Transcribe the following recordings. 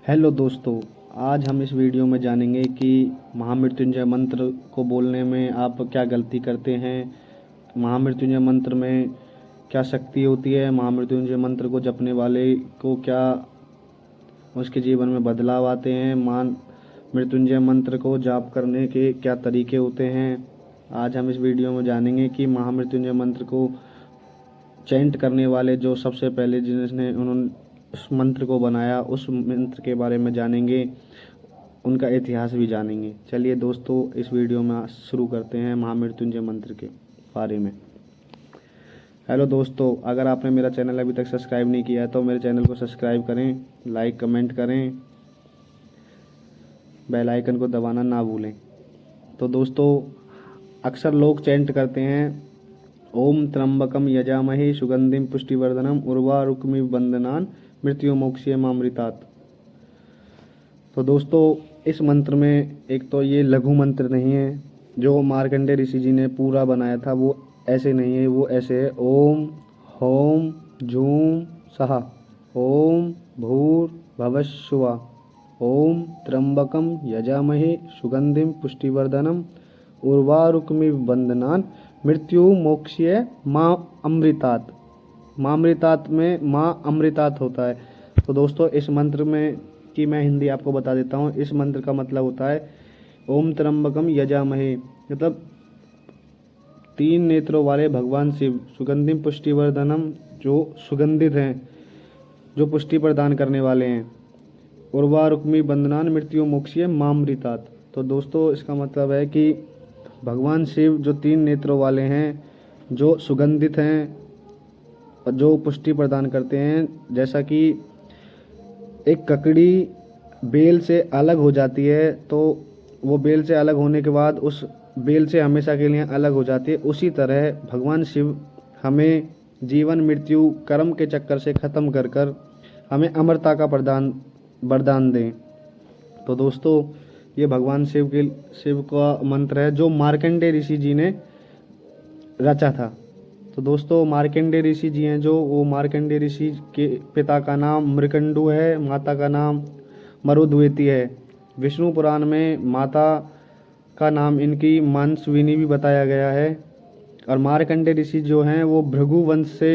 Hello दोस्तों। आज हम इस वीडियो में जानेंगे कि महामृत्युंजय मंत्र को बोलने में आप क्या गलती करते हैं। महामृत्युंजय मंत्र में क्या शक्ति होती है, महामृत्युंजय मंत्र को जपने वाले को क्या उसके जीवन में बदलाव आते हैं, मान मृत्युंजय मंत्र को जाप करने के क्या तरीके होते हैं। आज हम इस वीडियो में जानेंगे कि महामृत्युंजय मंत्र को चैंट करने वाले जो सबसे पहले जिसने उन्होंने उस मंत्र को बनाया, उस मंत्र के बारे में जानेंगे, उनका इतिहास भी जानेंगे। चलिए दोस्तों, इस वीडियो में शुरू करते हैं महामृत्युंजय मंत्र के बारे में। हेलो दोस्तों, अगर आपने मेरा चैनल अभी तक सब्सक्राइब नहीं किया है तो मेरे चैनल को सब्सक्राइब करें, लाइक कमेंट करें, बेल आइकन को दबाना ना भूलें। तो दोस्तों, अक्सर लोग चैंट करते हैं ओम त्र्यंबकम यजामहे सुगंधिम पुष्टिवर्धनम उर्वारुकमिव बंदनान मृत्युमोक्षीय मामृतात्। तो दोस्तों, इस मंत्र में एक तो ये लघु मंत्र नहीं है जो मार्कंडेय ऋषि जी ने पूरा बनाया था, वो ऐसे नहीं है। वो ऐसे है ओम होम जूम सहा ओम भूर भवस्सुवः ओम त्र्यंबकम यजामहे सुगंधिम पुष्टिवर्धनम उर्वारुकमिव बंदनान मृत्यु मोक्षीय माँ अमृतात्। मामृतात् में माँ अमृतात् होता है। तो दोस्तों, इस मंत्र में की मैं हिंदी आपको बता देता हूँ। इस मंत्र का मतलब होता है ओम त्र्यंबकम यजामहे, मतलब तीन नेत्रों वाले भगवान शिव, सुगंधिम पुष्टिवर्धनम, जो सुगंधित हैं, जो पुष्टि प्रदान करने वाले हैं, उर्वारुक्मी बंदनान मृत्यु मोक्षीय मामृतात्। तो दोस्तों, इसका मतलब है कि भगवान शिव जो तीन नेत्रों वाले हैं, जो सुगंधित हैं, जो पुष्टि प्रदान करते हैं। जैसा कि एक ककड़ी बेल से अलग हो जाती है तो वो बेल से अलग होने के बाद उस बेल से हमेशा के लिए अलग हो जाती है, उसी तरह भगवान शिव हमें जीवन मृत्यु कर्म के चक्कर से ख़त्म कर कर हमें अमरता का वरदान दें। तो दोस्तों, ये भगवान शिव का मंत्र है जो मार्कंडेय ऋषि जी ने रचा था। तो दोस्तों, मार्कंडेय ऋषि जी हैं जो, वो मार्कंडेय ऋषि के पिता का नाम मृकंडू है, माता का नाम मरुद्वेती है। विष्णु पुराण में माता का नाम इनकी मानसविनी भी बताया गया है। और मार्कंडेय ऋषि जो हैं वो भृगु वंश से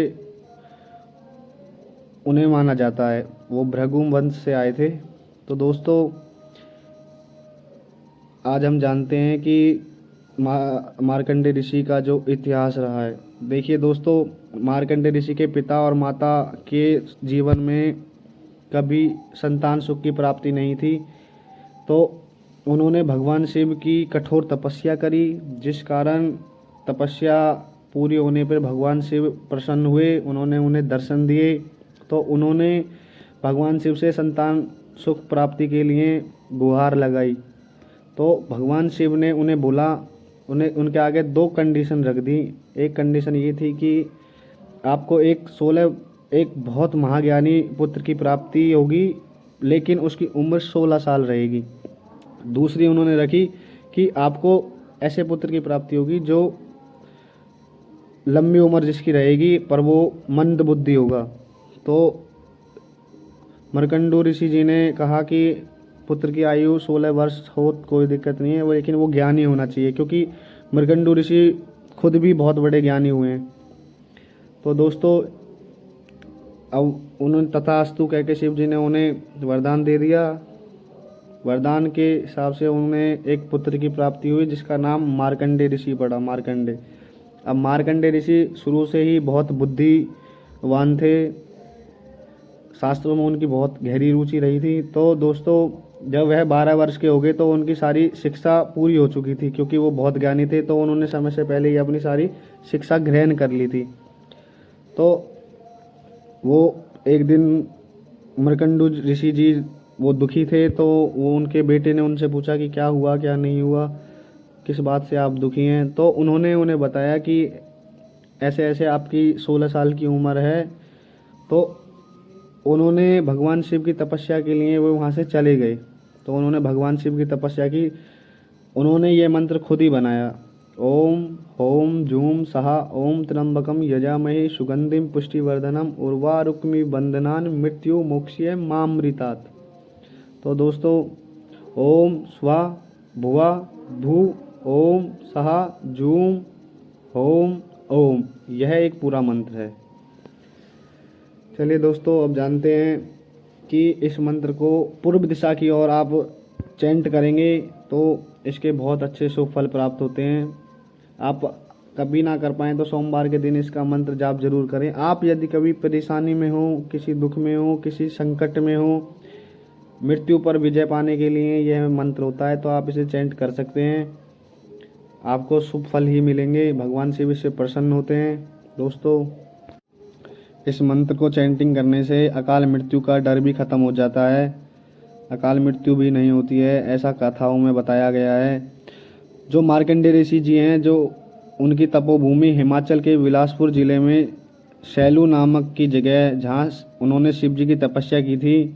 उन्हें माना जाता है, वो भृगु वंश से आए थे। तो दोस्तों, आज हम जानते हैं कि मार्कंडेय ऋषि का जो इतिहास रहा है। देखिए दोस्तों, मार्कंडेय ऋषि के पिता और माता के जीवन में कभी संतान सुख की प्राप्ति नहीं थी, तो उन्होंने भगवान शिव की कठोर तपस्या करी, जिस कारण तपस्या पूरी होने पर भगवान शिव प्रसन्न हुए, उन्होंने उन्हें दर्शन दिए। तो उन्होंने भगवान शिव से संतान सुख प्राप्ति के लिए गुहार लगाई। तो भगवान शिव ने उन्हें बोला, उन्हें उनके आगे दो कंडीशन रख दी। एक कंडीशन ये थी कि आपको एक बहुत महाज्ञानी पुत्र की प्राप्ति होगी, लेकिन उसकी उम्र 16 साल रहेगी। दूसरी उन्होंने रखी कि आपको ऐसे पुत्र की प्राप्ति होगी जो लंबी उम्र जिसकी रहेगी पर वो मंद बुद्धि होगा। तो मरकंडू ऋषि जी ने कहा कि पुत्र की आयु 16 वर्ष हो कोई दिक्कत नहीं है, वो लेकिन वो ज्ञानी होना चाहिए, क्योंकि मृकंडू ऋषि खुद भी बहुत बड़े ज्ञानी हुए हैं। तो दोस्तों, अब उन्होंने तथास्तु कह के शिव जी ने उन्हें वरदान दे दिया। वरदान के हिसाब से उन्हें एक पुत्र की प्राप्ति हुई जिसका नाम मार्कंडेय ऋषि पड़ा, मार्कंडेय। अब मार्कंडेय ऋषि शुरू से ही बहुत बुद्धिवान थे, शास्त्रों में उनकी बहुत गहरी रुचि रही थी। तो दोस्तों, जब वह 12 वर्ष के हो गए तो उनकी सारी शिक्षा पूरी हो चुकी थी, क्योंकि वो बहुत ज्ञानी थे, तो उन्होंने समय से पहले ही अपनी सारी शिक्षा ग्रहण कर ली थी। तो वो एक दिन मृकंडू ऋषि जी वो दुखी थे, तो वो उनके बेटे ने उनसे पूछा कि क्या हुआ, क्या नहीं हुआ, किस बात से आप दुखी हैं। तो उन्होंने उन्हें बताया कि ऐसे ऐसे आपकी 16 साल की उम्र है। तो उन्होंने भगवान शिव की तपस्या के लिए वो वहाँ से चले गए। तो उन्होंने भगवान शिव की तपस्या की, उन्होंने ये मंत्र खुद ही बनाया ओम होम जूम सहा ओम त्र्यंबकम यजामहे सुगंधिम पुष्टिवर्धनम उर्वारुक्मि बंदनान मृत्यु मोक्षीय मामृतात्। तो दोस्तों ओम स्वा भुवा भू ओम सहा जूम ओम ओम, यह एक पूरा मंत्र है। चलिए दोस्तों, अब जानते हैं कि इस मंत्र को पूर्व दिशा की ओर आप चैंट करेंगे तो इसके बहुत अच्छे शुभ फल प्राप्त होते हैं। आप कभी ना कर पाएँ तो सोमवार के दिन इसका मंत्र जाप जरूर करें। आप यदि कभी परेशानी में हो, किसी दुख में हो, किसी संकट में हो, मृत्यु पर विजय पाने के लिए यह मंत्र होता है, तो आप इसे चैंट कर सकते हैं। आपको शुभ फल ही मिलेंगे, भगवान शिव इससे प्रसन्न होते हैं। दोस्तों, इस मंत्र को चैंटिंग करने से अकाल मृत्यु का डर भी खत्म हो जाता है, अकाल मृत्यु भी नहीं होती है, ऐसा कथाओं में बताया गया है। जो मार्कंडेय ऋषि जी हैं, जो उनकी तपोभूमि हिमाचल के बिलासपुर जिले में सैलू नामक की जगह, जहाँ उन्होंने शिव जी की तपस्या की थी,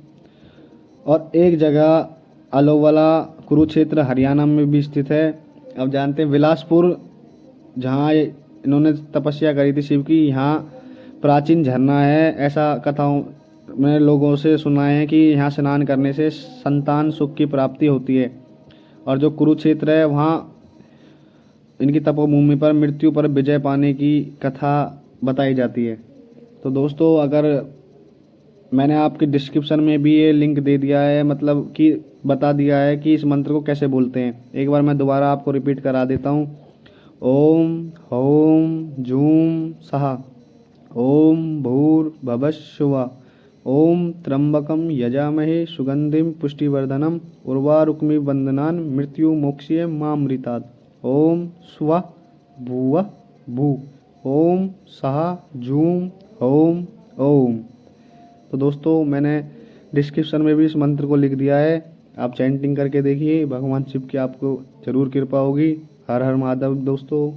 और एक जगह अलोवाला कुरुक्षेत्र हरियाणा में भी स्थित है। अब जानते हैं बिलासपुर, जहाँ इन्होंने तपस्या करी थी शिव की, यहाँ प्राचीन झरना है। ऐसा कथाओं में लोगों से सुना है कि यहाँ स्नान करने से संतान सुख की प्राप्ति होती है। और जो कुरुक्षेत्र है, वहाँ इनकी तपोभूमि पर मृत्यु पर विजय पाने की कथा बताई जाती है। तो दोस्तों, अगर मैंने आपके डिस्क्रिप्शन में भी ये लिंक दे दिया है, मतलब कि बता दिया है कि इस मंत्र को कैसे बोलते हैं। एक बार मैं दोबारा आपको रिपीट करा देता हूँ। ओम हौम जूम सहा ओम भूर्भुवः स्वः ओम त्र्यंबकम यजामहे सुगंधिम पुष्टिवर्धनम उर्वारुकमिव बंधनान् मृत्यु मोक्ष्ये मामृतात्। ओम स्वः भुवः भू ओम सहा जूम ओम ओम। तो दोस्तों, मैंने डिस्क्रिप्शन में भी इस मंत्र को लिख दिया है, आप चैंटिंग करके देखिए, भगवान शिव की आपको जरूर कृपा होगी। हर हर महादेव दोस्तों।